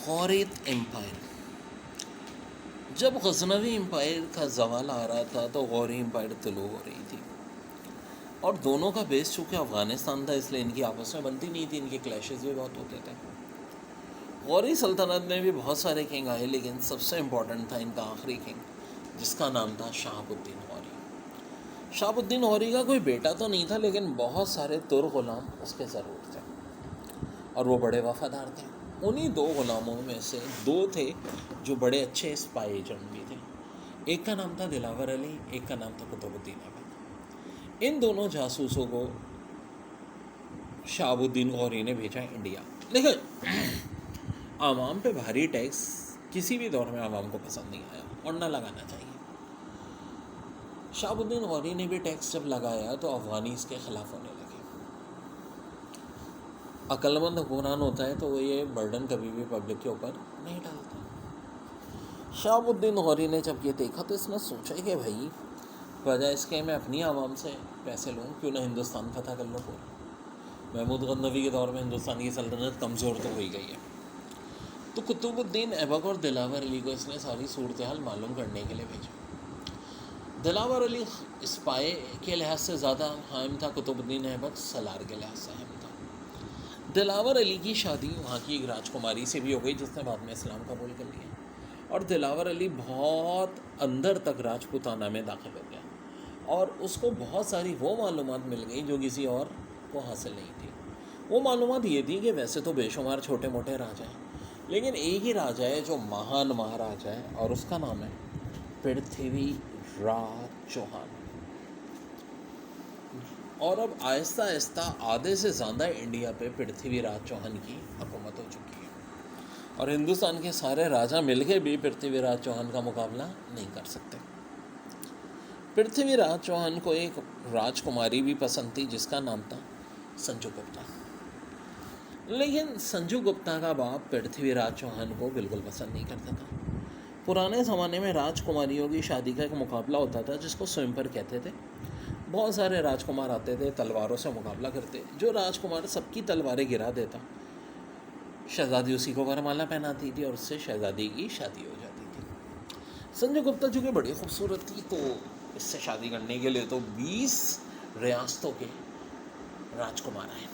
गौरीद empire. जब Ghaznavi empire का जवाल आ रहा था तो गौरी एम्पायर तुलू हो रही थी, और दोनों का बेस चूँकि अफ़गानिस्तान था इसलिए इनकी आपस में बनती नहीं थी, इनके क्लैशेस भी बहुत होते थे। गौरी सल्तनत में भी बहुत सारे किंग आए, लेकिन सबसे इम्पोर्टेंट था इनका आखिरी किंग जिसका नाम था शहाबुद्दीन गौरी। शहाबुद्दीन गौरी का कोई बेटा तो नहीं था, लेकिन बहुत सारे तुर गुलाम उसके ज़रूर थे और वो बड़े वफादार थे। उन्हीं दो गुलामों में से दो थे जो बड़े अच्छे स्पाई एजेंट भी थे। एक का नाम था दिलावर अली, एक का नाम था कुतुबुद्दीन ऐबक। इन दोनों जासूसों को शहाबुद्दीन गौरी ने भेजा इंडिया। लेकिन आवाम पे भारी टैक्स किसी भी दौर में आवाम को पसंद नहीं आया और ना लगाना चाहिए। शहाबुद्दीन गौरी ने भी टैक्स जब लगाया तो अफगानी इसके खिलाफ होने लगे। अक्लमंद हुक्मरान होता है तो वो ये बर्डन कभी भी पब्लिक के ऊपर नहीं डालता। शहाबुद्दीन गौरी ने जब ये देखा तो इसने सोचा कि भाई वजह इसके मैं अपनी आवाम से पैसे लूँ, क्यों ना हिंदुस्तान फतह कर लो पूरा। महमूद गजनवी के दौर में हिंदुस्तान की सल्तनत कमज़ोर तो हो ही गई है। तो कुतुबुद्दीन ऐबक और दिलावर अली को इसने सारी सूरत हाल मालूम करने के लिए भेजा। दिलावर अली स्पाई के लिहाज से ज़्यादा अहम था, कुतुबुद्दीन ऐबक सलार के लिहाज से अहम था। दिलावर अली की शादी वहाँ की एक राजकुमारी से भी हो गई जिसने बाद में इस्लाम कबूल कर लिया, और दिलावर अली बहुत अंदर तक राजपूताना में दाखिल हो गया और उसको बहुत सारी वो मालूमात मिल गई जो किसी और को हासिल नहीं थी। वो मालूमात ये थी कि वैसे तो बेशुमार छोटे मोटे राजा हैं, लेकिन एक ही राजा है जो महान महाराजा है और उसका नाम है पृथ्वीराज चौहान। और अब आहिस्ता आहिस्ता आधे से ज़्यादा इंडिया पे पृथ्वीराज चौहान की हुकूमत हो चुकी है, और हिंदुस्तान के सारे राजा मिलके भी पृथ्वीराज चौहान का मुकाबला नहीं कर सकते। पृथ्वीराज चौहान को एक राजकुमारी भी पसंद थी जिसका नाम था संजू गुप्ता। लेकिन संजू गुप्ता का बाप पृथ्वीराज चौहान को बिल्कुल पसंद नहीं करता था। पुराने ज़माने में राजकुमारियों की शादी का एक मुकाबला होता था जिसको स्वयंवर कहते थे। बहुत सारे राजकुमार आते थे, तलवारों से मुकाबला करते। जो राजकुमार सबकी तलवारें गिरा देता, शहजादी उसी को वरमाला पहनाती थी और उससे शहजादी की शादी हो जाती थी। संजय गुप्ता चूँकि बड़ी खूबसूरत थी तो इससे शादी करने के लिए तो 20 रियासतों के राजकुमार आए।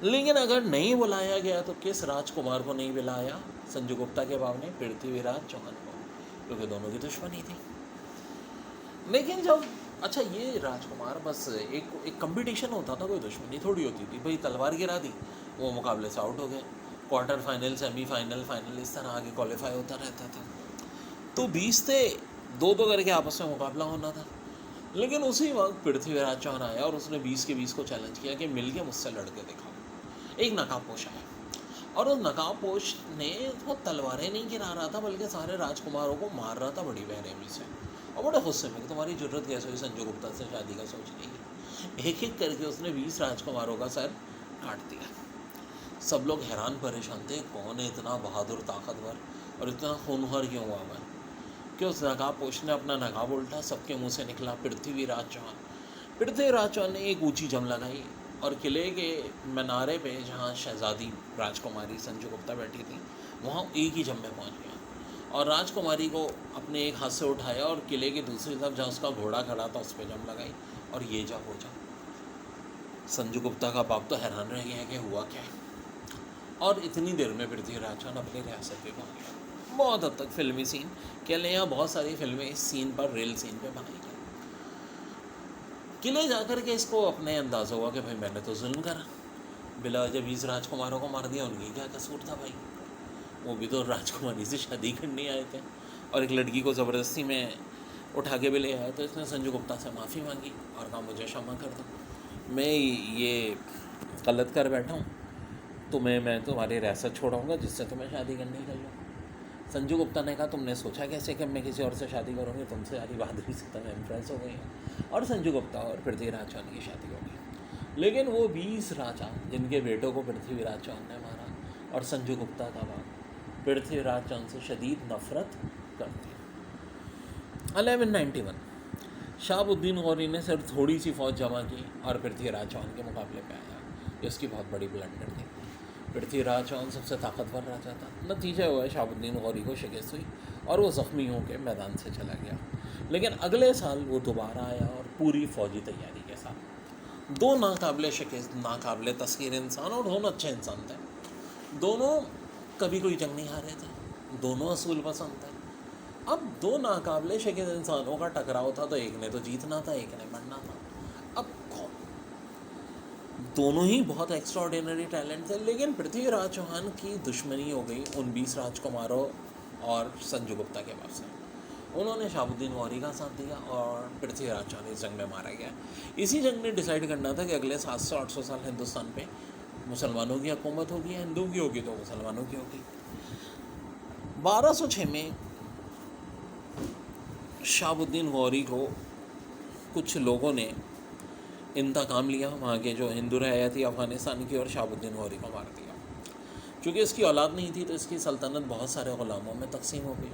लेकिन अगर नहीं बुलाया गया तो किस राजकुमार को नहीं बुलाया? संजय गुप्ता के बाप ने पृथ्वीराज चौहान को, क्योंकि दोनों की दुश्मनी थी। लेकिन जब ये राजकुमार बस एक कंपटीशन होता था, कोई दुश्मनी थोड़ी होती थी। भाई तलवार गिरा दी, वो मुकाबले से आउट हो गए। क्वार्टर फाइनल, सेमीफाइनल, फाइनल, इस तरह आगे क्वालिफाई होता रहता था। तो 20 थे, दो करके आपस में मुकाबला होना था। लेकिन उसी वक्त पृथ्वीराज चौहान आया और उसने 20 के 20 को चैलेंज किया कि मिल के मुझसे लड़के दिखाओ। एक नकाबपोश आया और उस नकाबपोश ने वो तलवारें नहीं गिरा रहा था बल्कि सारे राजकुमारों को मार रहा था बड़ी बेरहमी से, और बड़े गुस्से में। तुम्हारी जरूरत कैसे हुई संजय गुप्ता से शादी का सोचने की? एक एक करके उसने 20 राजकुमारों का सर काट दिया। सब लोग हैरान परेशान थे, कौन है इतना बहादुर, ताकतवर और इतना खूनखार क्यों हुआ है कि उस नकाबपोश ने अपना नकाब उल्टा, सबके मुंह से निकला पृथ्वीराज चौहान। पृथ्वीराज चौहान ने एक ऊंची जम लगाई और किले के मीनारे पे जहाँ शहजादी राजकुमारी संजू गुप्ता बैठी थी वहाँ एक ही जम में पहुँच गया और राजकुमारी को अपने एक हाथ से उठाया और किले की दूसरी तरफ जहाँ उसका घोड़ा खड़ा था उस पर जम लगाई और ये जा हो जा। संजू गुप्ता का बाप तो हैरान रह गया कि हुआ क्या है, और इतनी देर में पृथ्वीराज चौहान अपनी रियासत पे पहुँच गया। बहुत हद तक फिल्मी सीन कह लें, यहाँ बहुत सारी फिल्में इस सीन पर, रियल सीन पे बनाई गई। किले जाकर के इसको अपने अंदाज़ा हुआ कि भाई मैंने तो जुल्म करा, बिला जब 20 राजकुमारों को मार दिया, उनकी क्या कसूर था भाई? वो भी तो राजकुमारी से शादी करने आए थे और एक लड़की को ज़बरदस्ती में उठा के भी ले आया। तो इसने संजू गुप्ता से माफ़ी मांगी और कहा मुझे क्षमा कर दो, मैं ये गलत कर बैठा हूँ, मैं तुम्हारी रियासत छोड़ाऊँगा जिससे तुम्हें शादी करनी कर लो। संजू गुप्ता ने कहा तुमने सोचा कैसे कि मैं किसी और से शादी करूँगी? तुमसे यारी बहादुरी से मैं इम्प्रेस हो गई हूँ। और संजू गुप्ता और पृथ्वीराज चौहान की शादी हो गई। लेकिन वो 20 राजा जिनके बेटों को पृथ्वीराज चौहान ने मारा और संजू गुप्ता का बाप पृथ्वीराज चौहान से शदीद नफरत करते। 1191 शहाबुद्दीन गौरी ने सिर्फ थोड़ी सी फ़ौज जमा की और पृथ्वीराज चौहान के मुकाबले पे आया। ये उसकी बहुत बड़ी ब्लंडर थी। पृथ्वीराज चौहान सबसे ताकतवर राजा था। नतीजा हुआ शहाबुद्दीन गौरी को शिकस्त हुई और वो ज़ख्मी होकर मैदान से चला गया। लेकिन अगले साल वो दोबारा आया और पूरी फौजी तैयारी के साथ। दो नाकाबिले शिकस्त, नाकाबिले तस्कीर इंसान, और दोनों अच्छे इंसान थे। दोनों कभी कोई जंग नहीं हारे थे, दोनों असूल पसंद थे। अब दो नाकाबिले शिकस्त इंसानों का टकराव था, तो एक ने तो जीतना था, एक ने मरना था। अब कौन? दोनों ही बहुत एक्स्ट्राऑर्डिनरी टैलेंट थे, लेकिन पृथ्वीराज चौहान की दुश्मनी हो गई उन 20 राजकुमारों और संजू गुप्ता के पास से। उन्होंने शहाबुद्दीन गौरी का साथ दिया और पृथ्वीराज चौहान इस जंग में मारा गया। इसी जंग ने डिसाइड करना था कि अगले 700-800 साल हिंदुस्तान पे मुसलमानों की हुकूमत होगी या हिंदू की होगी, तो मुसलमानों की होगी। 1206 में शहाबुद्दीन गौरी को कुछ लोगों ने इंतकाम लिया, वहाँ के जो हिंदू रयाया थी अफ़गानिस्तान की, और शहाबुद्दीन गौरी को मार दिया। चूँकि इसकी औलाद नहीं थी तो इसकी सल्तनत बहुत सारे ग़ुलामों में तकसीम हो गई,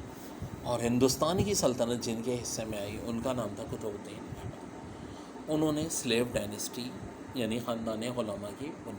और हिंदुस्तान की सल्तनत जिनके हिस्से में आई उनका नाम था कुतुबुद्दीन। उन्होंने स्लेव डायनेस्टी यानी ख़ानदान ग़ुलामा की बुनियाद